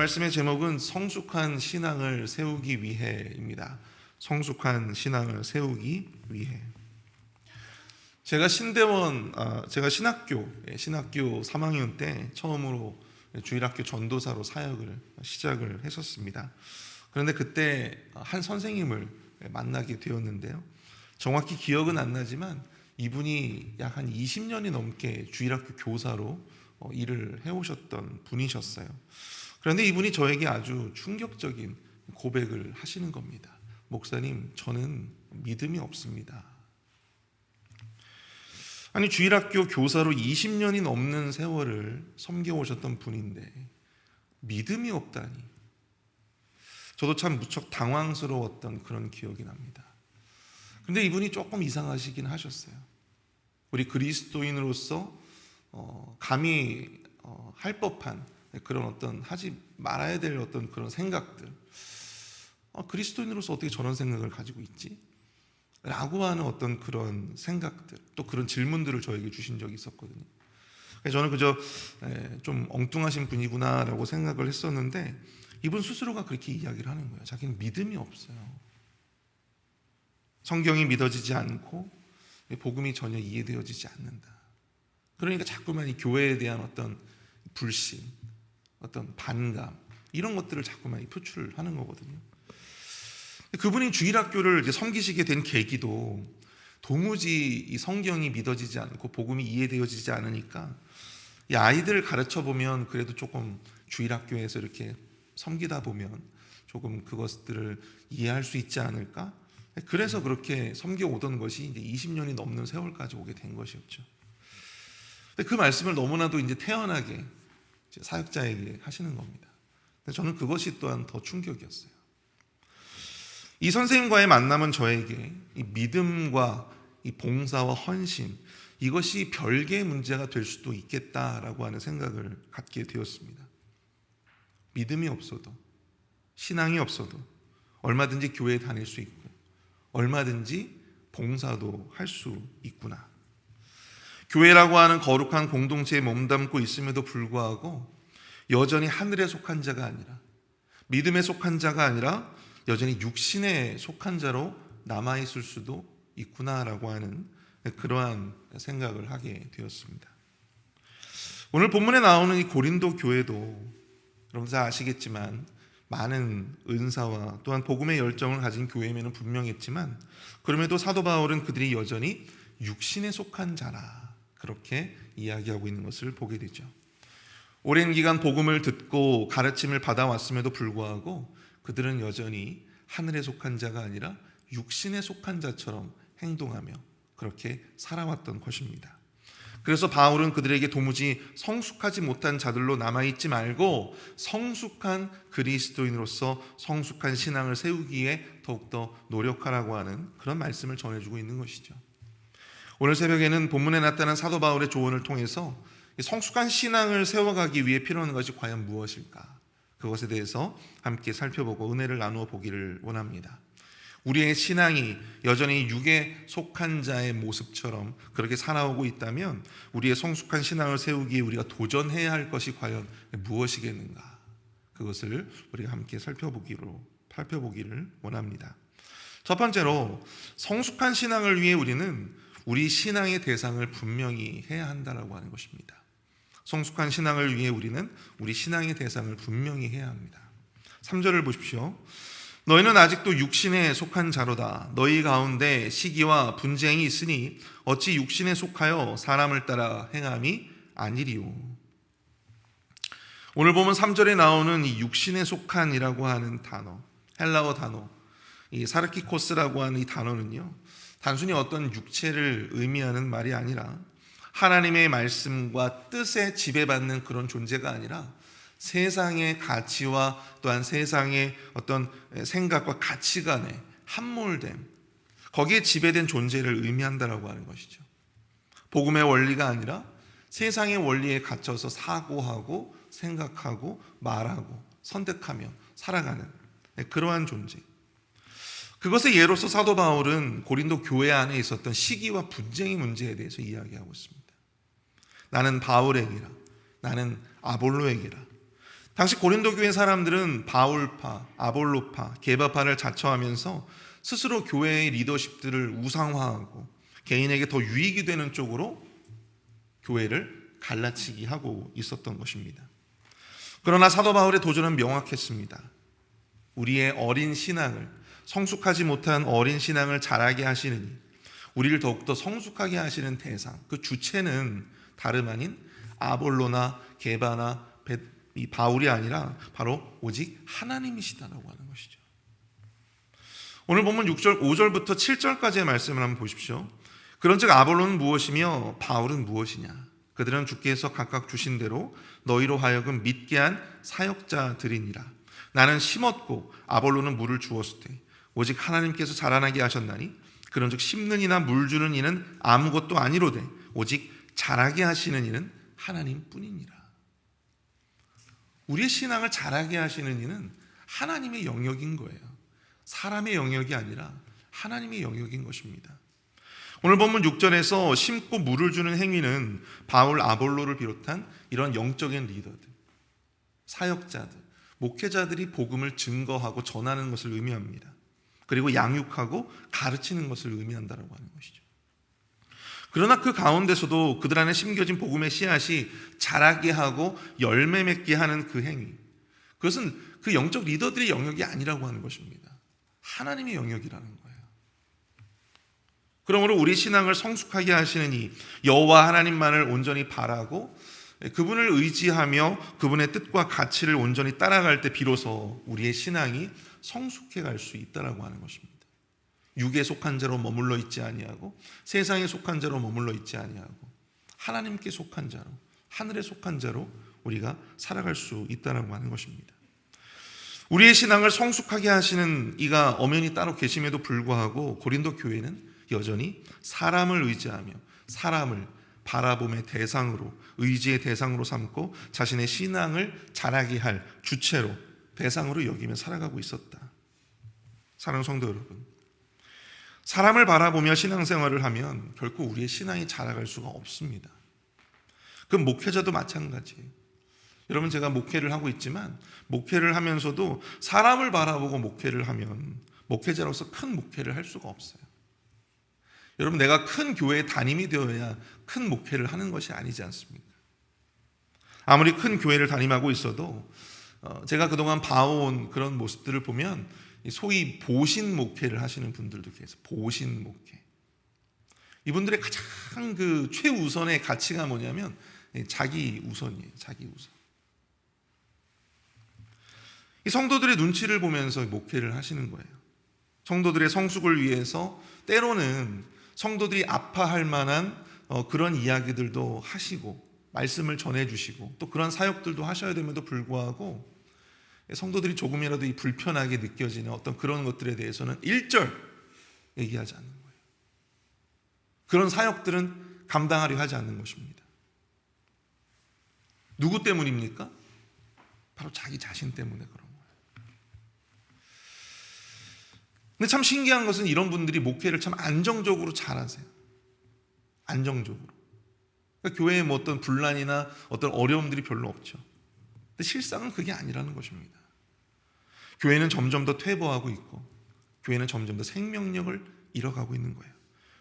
말씀의 제목은 성숙한 신앙을 세우기 위해입니다. 성숙한 신앙을 세우기 위해. 제가 신학교 3학년 때 처음으로 주일학교 전도사로 사역을 시작을 했었습니다. 그런데 그때 한 선생님을 만나게 되었는데요. 정확히 기억은 안 나지만 이분이 약 한 20년이 넘게 주일학교 교사로 일을 해오셨던 분이셨어요. 그런데 이분이 저에게 아주 충격적인 고백을 하시는 겁니다. 목사님, 저는 믿음이 없습니다. 아니, 주일학교 교사로 20년이 넘는 세월을 섬겨오셨던 분인데 믿음이 없다니. 저도 참 무척 당황스러웠던 그런 기억이 납니다. 근데 이분이 조금 이상하시긴 하셨어요. 우리 그리스도인으로서 감히 할 법한 그런 어떤 하지 말아야 될 어떤 그런 생각들, 그리스도인으로서 어떻게 저런 생각을 가지고 있지? 라고 하는 어떤 그런 생각들, 또 그런 질문들을 저에게 주신 적이 있었거든요. 저는 그저 좀 엉뚱하신 분이구나 라고 생각을 했었는데 이분 스스로가 그렇게 이야기를 하는 거예요. 자기는 믿음이 없어요. 성경이 믿어지지 않고 복음이 전혀 이해되어지지 않는다. 그러니까 자꾸만 이 교회에 대한 어떤 불신, 어떤 반감, 이런 것들을 자꾸만 표출을 하는 거거든요. 그분이 주일학교를 이제 섬기시게 된 계기도 도무지 이 성경이 믿어지지 않고 복음이 이해되어지지 않으니까 이 아이들을 가르쳐 보면 그래도 조금 주일학교에서 이렇게 섬기다 보면 조금 그것들을 이해할 수 있지 않을까? 그래서 그렇게 섬겨오던 것이 이제 20년이 넘는 세월까지 오게 된 것이었죠. 그 말씀을 너무나도 이제 태연하게 사역자에게 하시는 겁니다. 저는 그것이 또한 더 충격이었어요. 이 선생님과의 만남은 저에게 이 믿음과 이 봉사와 헌신, 이것이 별개의 문제가 될 수도 있겠다라고 하는 생각을 갖게 되었습니다. 믿음이 없어도, 신앙이 없어도 얼마든지 교회에 다닐 수 있고 얼마든지 봉사도 할 수 있구나. 교회라고 하는 거룩한 공동체에 몸담고 있음에도 불구하고 여전히 하늘에 속한 자가 아니라, 믿음에 속한 자가 아니라 여전히 육신에 속한 자로 남아있을 수도 있구나라고 하는 그러한 생각을 하게 되었습니다. 오늘 본문에 나오는 이 고린도 교회도 여러분 다 아시겠지만 많은 은사와 또한 복음의 열정을 가진 교회임에는 분명했지만 그럼에도 사도 바울은 그들이 여전히 육신에 속한 자라 그렇게 이야기하고 있는 것을 보게 되죠. 오랜 기간 복음을 듣고 가르침을 받아왔음에도 불구하고 그들은 여전히 하늘에 속한 자가 아니라 육신에 속한 자처럼 행동하며 그렇게 살아왔던 것입니다. 그래서 바울은 그들에게 도무지 성숙하지 못한 자들로 남아있지 말고 성숙한 그리스도인으로서 성숙한 신앙을 세우기에 더욱더 노력하라고 하는 그런 말씀을 전해주고 있는 것이죠. 오늘 새벽에는 본문에 나타난 사도 바울의 조언을 통해서 성숙한 신앙을 세워가기 위해 필요한 것이 과연 무엇일까? 그것에 대해서 함께 살펴보고 은혜를 나누어 보기를 원합니다. 우리의 신앙이 여전히 육에 속한 자의 모습처럼 그렇게 살아오고 있다면 우리의 성숙한 신앙을 세우기에 우리가 도전해야 할 것이 과연 무엇이겠는가? 그것을 우리가 함께 살펴보기를 원합니다. 첫 번째로 성숙한 신앙을 위해 우리는 우리 신앙의 대상을 분명히 해야 한다라고 하는 것입니다. 성숙한 신앙을 위해 우리는 우리 신앙의 대상을 분명히 해야 합니다. 3절을 보십시오. 너희는 아직도 육신에 속한 자로다. 너희 가운데 시기와 분쟁이 있으니 어찌 육신에 속하여 사람을 따라 행함이 아니리요. 오늘 보면 3절에 나오는 이 육신에 속한이라고 하는 단어, 헬라어 단어, 이 사르키코스라고 하는 이 단어는요, 단순히 어떤 육체를 의미하는 말이 아니라 하나님의 말씀과 뜻에 지배받는 그런 존재가 아니라 세상의 가치와 또한 세상의 어떤 생각과 가치관에 함몰됨, 거기에 지배된 존재를 의미한다라고 하는 것이죠. 복음의 원리가 아니라 세상의 원리에 갇혀서 사고하고 생각하고 말하고 선택하며 살아가는 그러한 존재. 그것의 예로서 사도 바울은 고린도 교회 안에 있었던 시기와 분쟁의 문제에 대해서 이야기하고 있습니다. 나는 바울에게라, 나는 아볼로에게라, 당시 고린도 교회 사람들은 바울파, 아볼로파, 게바파를 자처하면서 스스로 교회의 리더십들을 우상화하고 개인에게 더 유익이 되는 쪽으로 교회를 갈라치기 하고 있었던 것입니다. 그러나 사도 바울의 도전은 명확했습니다. 우리의 어린 신앙을, 성숙하지 못한 어린 신앙을 자라게 하시느니 우리를 더욱더 성숙하게 하시는 대상, 그 주체는 다름 아닌 아볼로나 게바나 이 바울이 아니라 바로 오직 하나님이시다라고 하는 것이죠. 오늘 본문 6절, 5절부터 7절까지의 말씀을 한번 보십시오. 그런즉 아볼로는 무엇이며 바울은 무엇이냐? 그들은 주께서 각각 주신 대로 너희로 하여금 믿게 한 사역자들이니라. 나는 심었고 아볼로는 물을 주었으되 오직 하나님께서 자라나게 하셨나니 그런즉 심는 이나 물 주는 이는 아무것도 아니로되 오직 자라게 하시는 이는 하나님뿐이니라. 우리의 신앙을 자라게 하시는 이는 하나님의 영역인 거예요. 사람의 영역이 아니라 하나님의 영역인 것입니다. 오늘 본문 6절에서 심고 물을 주는 행위는 바울, 아볼로를 비롯한 이런 영적인 리더들, 사역자들, 목회자들이 복음을 증거하고 전하는 것을 의미합니다. 그리고 양육하고 가르치는 것을 의미한다고 하는 것이죠. 그러나 그 가운데서도 그들 안에 심겨진 복음의 씨앗이 자라게 하고 열매 맺게 하는 그 행위, 그것은 그 영적 리더들의 영역이 아니라고 하는 것입니다. 하나님의 영역이라는 거예요. 그러므로 우리 신앙을 성숙하게 하시는 이 여호와 하나님만을 온전히 바라고 그분을 의지하며 그분의 뜻과 가치를 온전히 따라갈 때 비로소 우리의 신앙이 성숙해 갈 수 있다라고 하는 것입니다. 육에 속한 자로 머물러 있지 아니하고 세상에 속한 자로 머물러 있지 아니하고 하나님께 속한 자로, 하늘에 속한 자로 우리가 살아갈 수 있다라고 하는 것입니다. 우리의 신앙을 성숙하게 하시는 이가 엄연히 따로 계심에도 불구하고 고린도 교회는 여전히 사람을 의지하며 사람을 바라봄의 대상으로, 의지의 대상으로 삼고 자신의 신앙을 자라게 할 주체로, 대상으로 여기며 살아가고 있었다. 사랑하는 성도 여러분, 사람을 바라보며 신앙생활을 하면 결코 우리의 신앙이 자라갈 수가 없습니다. 그 목회자도 마찬가지예요. 여러분, 제가 목회를 하고 있지만 목회를 하면서도 사람을 바라보고 목회를 하면 목회자로서 큰 목회를 할 수가 없어요. 여러분, 내가 큰 교회의 담임이 되어야 큰 목회를 하는 것이 아니지 않습니까? 아무리 큰 교회를 담임하고 있어도 제가 그동안 봐온 그런 모습들을 보면 소위 보신 목회를 하시는 분들도 계세요. 보신 목회. 이분들의 가장 그 최우선의 가치가 뭐냐면 자기 우선이에요. 자기 우선. 이 성도들의 눈치를 보면서 목회를 하시는 거예요. 성도들의 성숙을 위해서 때로는 성도들이 아파할 만한 그런 이야기들도 하시고 말씀을 전해주시고 또 그런 사역들도 하셔야 됨에도 불구하고 성도들이 조금이라도 이 불편하게 느껴지는 어떤 그런 것들에 대해서는 일절 얘기하지 않는 거예요. 그런 사역들은 감당하려 하지 않는 것입니다. 누구 때문입니까? 바로 자기 자신 때문에 그런 거예요. 근데 참 신기한 것은 이런 분들이 목회를 참 안정적으로 잘하세요. 안정적으로. 그러니까 교회에 뭐 어떤 분란이나 어떤 어려움들이 별로 없죠. 근데 실상은 그게 아니라는 것입니다. 교회는 점점 더 퇴보하고 있고 교회는 점점 더 생명력을 잃어가고 있는 거예요.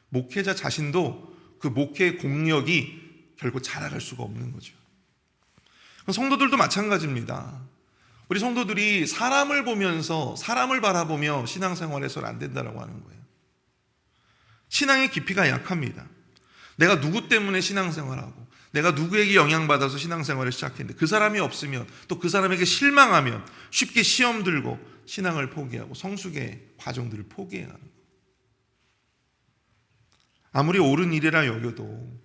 목회자 자신도 그 목회의 공력이 결국 자라갈 수가 없는 거죠. 성도들도 마찬가지입니다. 우리 성도들이 사람을 보면서 사람을 바라보며 신앙생활해서는 안 된다고 하는 거예요. 신앙의 깊이가 약합니다. 내가 누구 때문에 신앙생활하고 내가 누구에게 영향받아서 신앙생활을 시작했는데 그 사람이 없으면 또 그 사람에게 실망하면 쉽게 시험 들고 신앙을 포기하고 성숙의 과정들을 포기해야 하는 거예요. 아무리 옳은 일이라 여겨도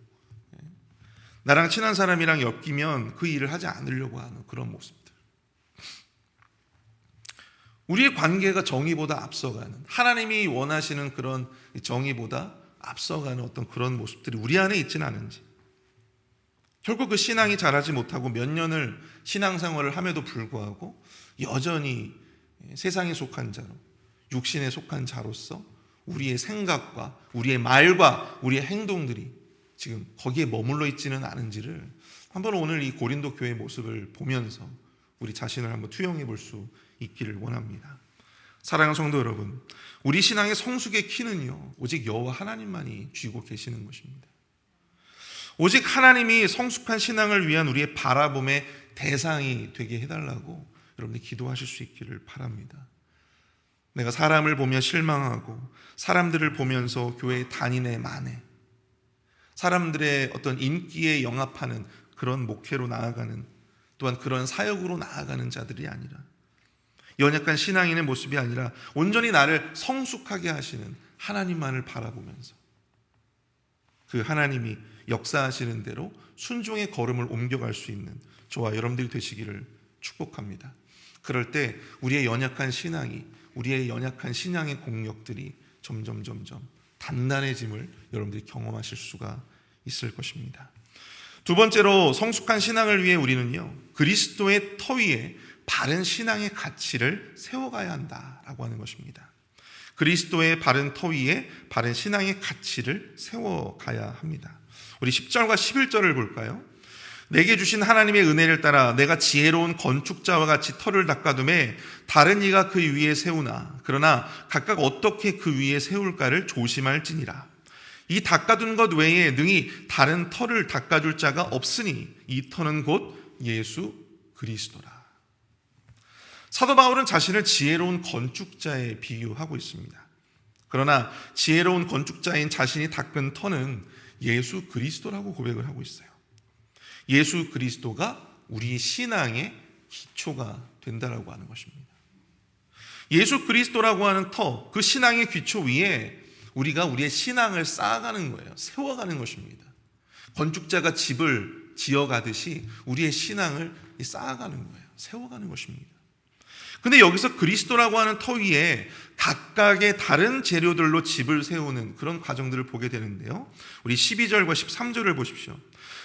나랑 친한 사람이랑 엮이면 그 일을 하지 않으려고 하는 그런 모습들. 우리의 관계가 정의보다 앞서가는, 하나님이 원하시는 그런 정의보다 앞서가는 어떤 그런 모습들이 우리 안에 있지는 않은지, 결국 그 신앙이 자라지 못하고 몇 년을 신앙생활을 함에도 불구하고 여전히 세상에 속한 자로, 육신에 속한 자로서 우리의 생각과 우리의 말과 우리의 행동들이 지금 거기에 머물러 있지는 않은지를 한번 오늘 이 고린도 교회의 모습을 보면서 우리 자신을 한번 투영해 볼 수 있기를 원합니다. 사랑하는 성도 여러분, 우리 신앙의 성숙의 키는요, 오직 여호와 하나님만이 쥐고 계시는 것입니다. 오직 하나님이 성숙한 신앙을 위한 우리의 바라봄의 대상이 되게 해달라고 여러분이 기도하실 수 있기를 바랍니다. 내가 사람을 보며 실망하고 사람들을 보면서 교회 단인의 만에 사람들의 어떤 인기에 영합하는 그런 목회로 나아가는, 또한 그런 사역으로 나아가는 자들이 아니라, 연약한 신앙인의 모습이 아니라 온전히 나를 성숙하게 하시는 하나님만을 바라보면서 그 하나님이 역사하시는 대로 순종의 걸음을 옮겨갈 수 있는 저와 여러분들이 되시기를 축복합니다. 그럴 때 우리의 연약한 신앙이, 우리의 연약한 신앙의 공력들이 점점 단단해짐을 여러분들이 경험하실 수가 있을 것입니다. 두 번째로, 성숙한 신앙을 위해 우리는요, 그리스도의 터 위에 바른 신앙의 가치를 세워가야 한다라고 하는 것입니다. 그리스도의 바른 터 위에 바른 신앙의 가치를 세워가야 합니다. 우리 10절과 11절을 볼까요? 내게 주신 하나님의 은혜를 따라 내가 지혜로운 건축자와 같이 터를 닦아두매 다른 이가 그 위에 세우나 그러나 각각 어떻게 그 위에 세울까를 조심할지니라. 이 닦아둔 것 외에 능히 다른 터를 닦아줄 자가 없으니 이 터는 곧 예수 그리스도라. 사도 바울은 자신을 지혜로운 건축자에 비유하고 있습니다. 그러나 지혜로운 건축자인 자신이 닦은 터는 예수 그리스도라고 고백을 하고 있어요. 예수 그리스도가 우리 신앙의 기초가 된다라고 하는 것입니다. 예수 그리스도라고 하는 터, 그 신앙의 기초 위에 우리가 우리의 신앙을 쌓아가는 거예요. 세워가는 것입니다. 건축자가 집을 지어가듯이 우리의 신앙을 쌓아가는 거예요. 세워가는 것입니다. 근데 여기서 그리스도라고 하는 터 위에 각각의 다른 재료들로 집을 세우는 그런 과정들을 보게 되는데요. 우리 12절과 13절을 보십시오.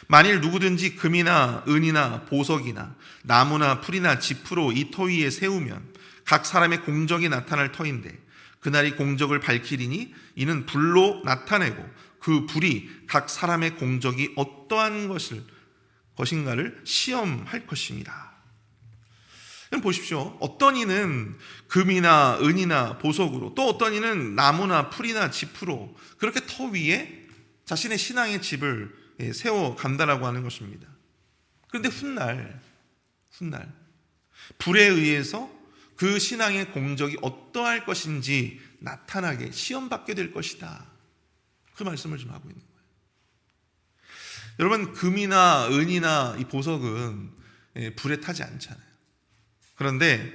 만일 누구든지 금이나 은이나 보석이나 나무나 풀이나 지프로 이 터 위에 세우면 각 사람의 공적이 나타날 터인데 그날이 공적을 밝히리니 이는 불로 나타내고 그 불이 각 사람의 공적이 어떠한 것인가를 시험할 것입니다. 그럼 보십시오. 어떤 이는 금이나 은이나 보석으로, 또 어떤 이는 나무나 풀이나 지프로 그렇게 터 위에 자신의 신앙의 집을 세워간다라고 하는 것입니다. 그런데 훗날 불에 의해서 그 신앙의 공적이 어떠할 것인지 나타나게 시험받게 될 것이다. 그 말씀을 좀 하고 있는 거예요. 여러분, 금이나 은이나 이 보석은 불에 타지 않잖아요. 그런데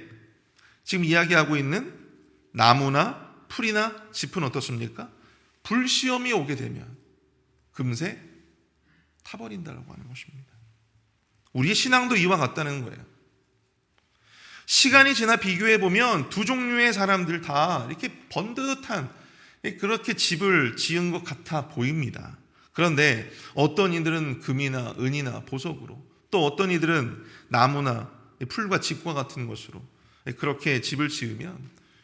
지금 이야기하고 있는 나무나 풀이나 짚은 어떻습니까? 불시험이 오게 되면 금세 타버린다라고 하는 것입니다. 우리의 신앙도 이와 같다는 거예요. 시간이 지나 비교해 보면 두 종류의 사람들 다 이렇게 번듯한 그렇게 집을 지은 것 같아 보입니다. 그런데 어떤 이들은 금이나 은이나 보석으로, 또 어떤 이들은 나무나 풀과 짚과 같은 것으로 그렇게 집을 지으면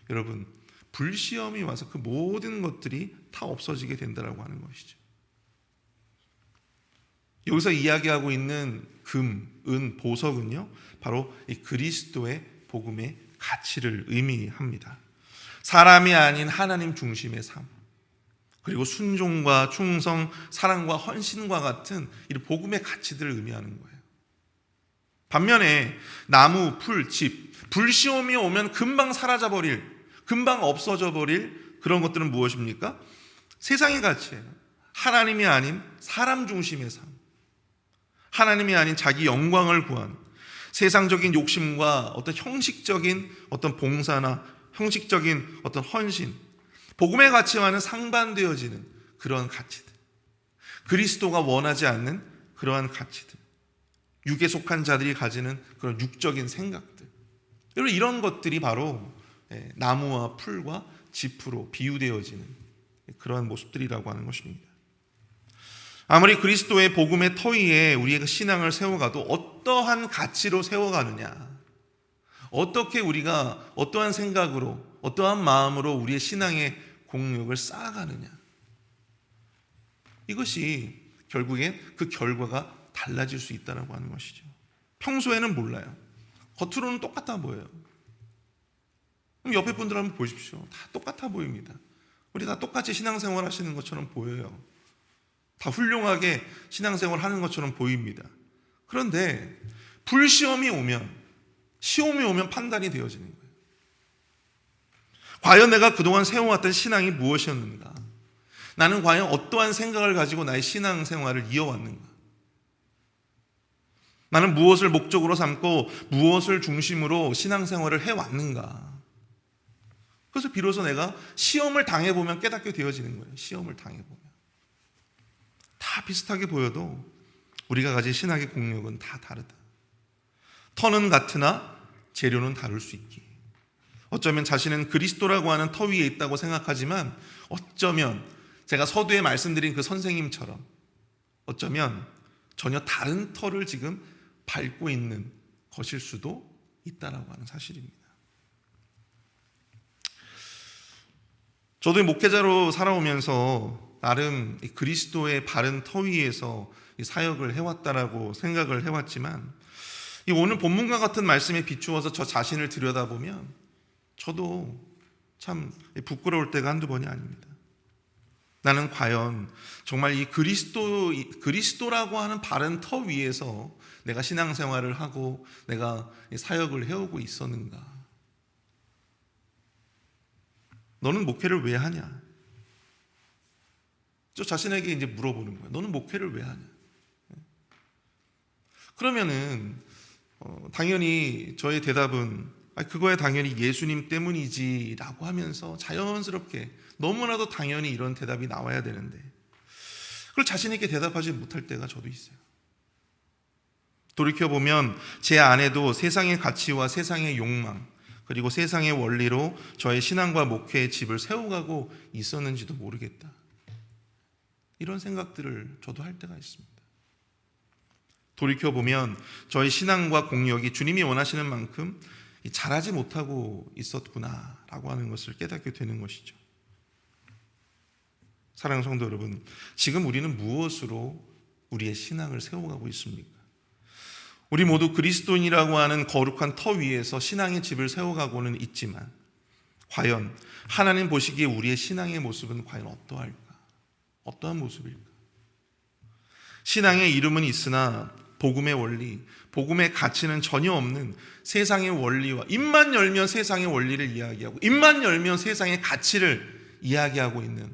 여러분 불시험이 와서 그 모든 것들이 다 없어지게 된다라고 하는 것이죠. 여기서 이야기하고 있는 금, 은, 보석은요 바로 이 그리스도의 복음의 가치를 의미합니다. 사람이 아닌 하나님 중심의 삶, 그리고 순종과 충성, 사랑과 헌신과 같은 이 복음의 가치들을 의미하는 거예요. 반면에 나무, 풀, 집, 불시험이 오면 금방 사라져버릴, 금방 없어져버릴 그런 것들은 무엇입니까? 세상의 가치예요. 하나님이 아닌 사람 중심의 삶, 하나님이 아닌 자기 영광을 구하는 세상적인 욕심과 어떤 형식적인 어떤 봉사나 형식적인 어떤 헌신, 복음의 가치와는 상반되어지는 그러한 가치들, 그리스도가 원하지 않는 그러한 가치들, 육에 속한 자들이 가지는 그런 육적인 생각들, 여러분 이런 것들이 바로 나무와 풀과 짚으로 비유되어지는 그러한 모습들이라고 하는 것입니다. 아무리 그리스도의 복음의 터 위에 우리의 신앙을 세워가도 어떠한 가치로 세워가느냐, 어떻게 우리가 어떠한 생각으로 어떠한 마음으로 우리의 신앙의 공력을 쌓아가느냐, 이것이 결국엔 그 결과가 달라질 수 있다고 하는 것이죠. 평소에는 몰라요. 겉으로는 똑같아 보여요. 그럼 옆에 분들 한번 보십시오. 다 똑같아 보입니다. 우리 다 똑같이 신앙생활 하시는 것처럼 보여요. 다 훌륭하게 신앙생활 하는 것처럼 보입니다. 그런데 불시험이 오면, 시험이 오면 판단이 되어지는 거예요. 과연 내가 그동안 세워왔던 신앙이 무엇이었는가? 나는 과연 어떠한 생각을 가지고 나의 신앙생활을 이어왔는가? 나는 무엇을 목적으로 삼고 무엇을 중심으로 신앙생활을 해왔는가? 그래서 비로소 내가 시험을 당해보면 깨닫게 되어지는 거예요. 시험을 당해보면. 다 비슷하게 보여도 우리가 가진 신학의 공력은 다 다르다. 터는 같으나 재료는 다를 수 있기. 어쩌면 자신은 그리스도라고 하는 터 위에 있다고 생각하지만 어쩌면 제가 서두에 말씀드린 그 선생님처럼 어쩌면 전혀 다른 터를 지금 밟고 있는 것일 수도 있다라고 하는 사실입니다. 저도 목회자로 살아오면서 나름 그리스도의 바른 터 위에서 사역을 해왔다라고 생각을 해왔지만 오늘 본문과 같은 말씀에 비추어서 저 자신을 들여다보면 저도 참 부끄러울 때가 한두 번이 아닙니다. 나는 과연 정말 이 그리스도라고 하는 바른 터 위에서 내가 신앙생활을 하고 내가 사역을 해오고 있었는가? 너는 목회를 왜 하냐? 저 자신에게 이제 물어보는 거예요. 너는 목회를 왜 하냐? 그러면은 당연히 저의 대답은 그거야 당연히 예수님 때문이지 라고 하면서 자연스럽게 너무나도 당연히 이런 대답이 나와야 되는데 그걸 자신 있게 대답하지 못할 때가 저도 있어요. 돌이켜보면 제 안에도 세상의 가치와 세상의 욕망 그리고 세상의 원리로 저의 신앙과 목회의 집을 세워가고 있었는지도 모르겠다. 이런 생각들을 저도 할 때가 있습니다. 돌이켜보면 저의 신앙과 공력이 주님이 원하시는 만큼 잘하지 못하고 있었구나라고 하는 것을 깨닫게 되는 것이죠. 사랑하는 성도 여러분, 지금 우리는 무엇으로 우리의 신앙을 세워가고 있습니까? 우리 모두 그리스도인이라고 하는 거룩한 터 위에서 신앙의 집을 세워가고는 있지만 과연 하나님 보시기에 우리의 신앙의 모습은 과연 어떠할까? 어떠한 모습일까? 신앙의 이름은 있으나 복음의 원리, 복음의 가치는 전혀 없는 세상의 원리와 입만 열면 세상의 원리를 이야기하고 입만 열면 세상의 가치를 이야기하고 있는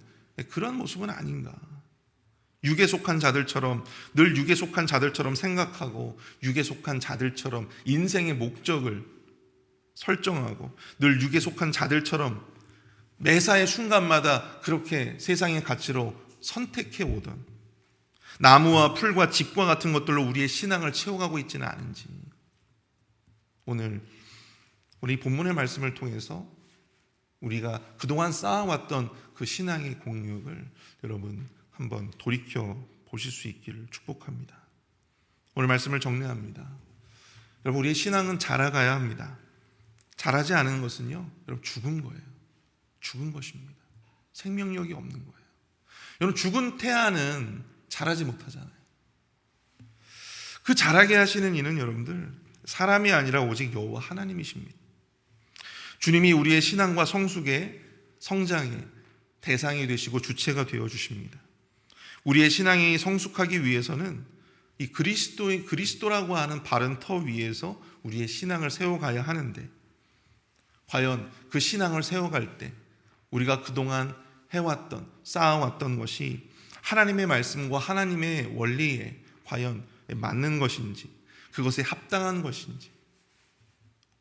그런 모습은 아닌가. 육에 속한 자들처럼 늘 육에 속한 자들처럼 생각하고 육에 속한 자들처럼 인생의 목적을 설정하고 늘 육에 속한 자들처럼 매사의 순간마다 그렇게 세상의 가치로 선택해 오던 나무와 풀과 집과 같은 것들로 우리의 신앙을 채워가고 있지는 않은지 오늘 우리 본문의 말씀을 통해서 우리가 그동안 쌓아왔던 그 신앙의 공력을 여러분 한번 돌이켜 보실 수 있기를 축복합니다. 오늘 말씀을 정리합니다. 여러분 우리의 신앙은 자라가야 합니다. 자라지 않은 것은요 여러분 죽은 거예요. 죽은 것입니다. 생명력이 없는 거예요. 여러분 죽은 태아는 자라지 못하잖아요. 그 자라게 하시는 이는 여러분들 사람이 아니라 오직 여호와 하나님이십니다. 주님이 우리의 신앙과 성숙의 성장의 대상이 되시고 주체가 되어 주십니다. 우리의 신앙이 성숙하기 위해서는 이 그리스도라고 하는 바른 터 위에서 우리의 신앙을 세워가야 하는데 과연 그 신앙을 세워갈 때 우리가 그동안 해왔던 쌓아왔던 것이 하나님의 말씀과 하나님의 원리에 과연 맞는 것인지 그것에 합당한 것인지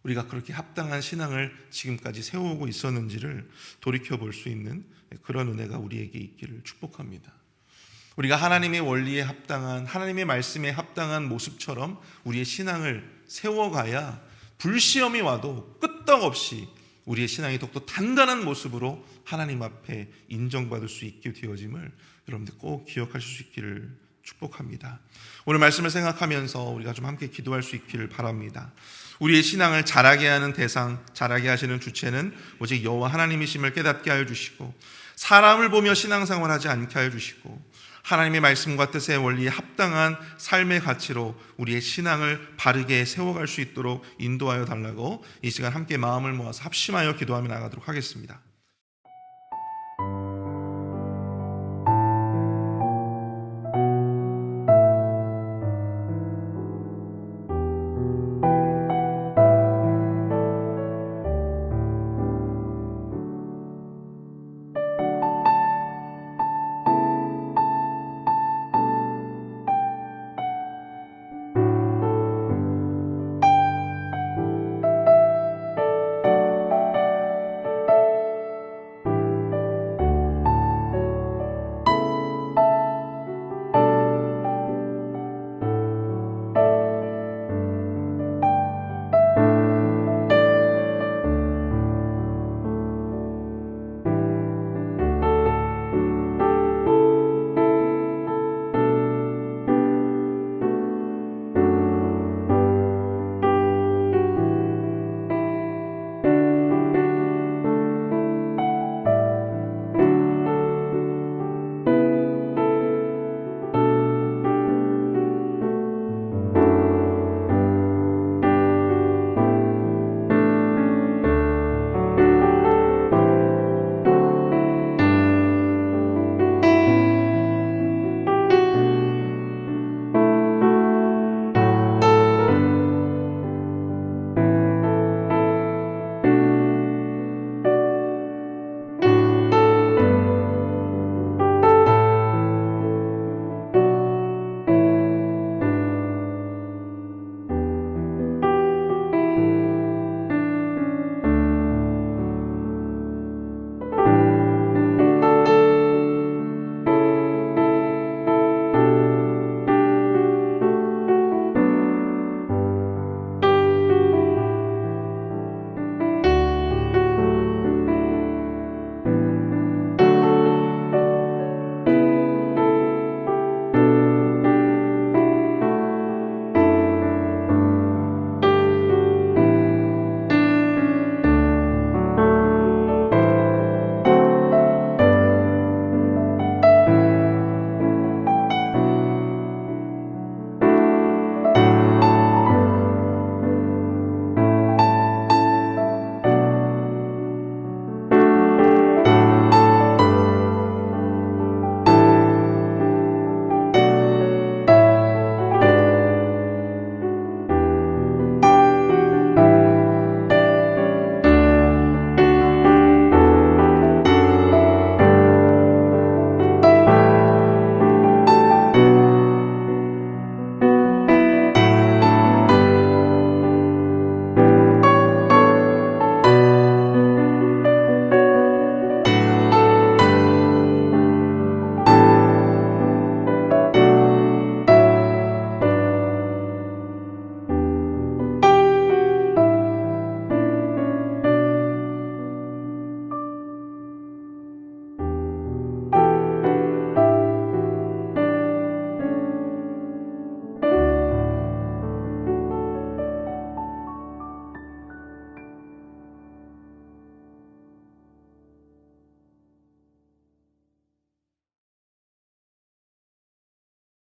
우리가 그렇게 합당한 신앙을 지금까지 세워오고 있었는지를 돌이켜볼 수 있는 그런 은혜가 우리에게 있기를 축복합니다. 우리가 하나님의 원리에 합당한 하나님의 말씀에 합당한 모습처럼 우리의 신앙을 세워가야 불시험이 와도 끄떡없이 우리의 신앙이 더욱더 단단한 모습으로 하나님 앞에 인정받을 수 있게 되어짐을 여러분들 꼭 기억하실 수 있기를 축복합니다. 오늘 말씀을 생각하면서 우리가 좀 함께 기도할 수 있기를 바랍니다. 우리의 신앙을 자라게 하는 대상, 자라게 하시는 주체는 오직 여호와 하나님이심을 깨닫게 하여 주시고 사람을 보며 신앙생활하지 않게 하여 주시고 하나님의 말씀과 뜻의 원리에 합당한 삶의 가치로 우리의 신앙을 바르게 세워갈 수 있도록 인도하여 달라고 이 시간 함께 마음을 모아서 합심하여 기도하며 나가도록 하겠습니다.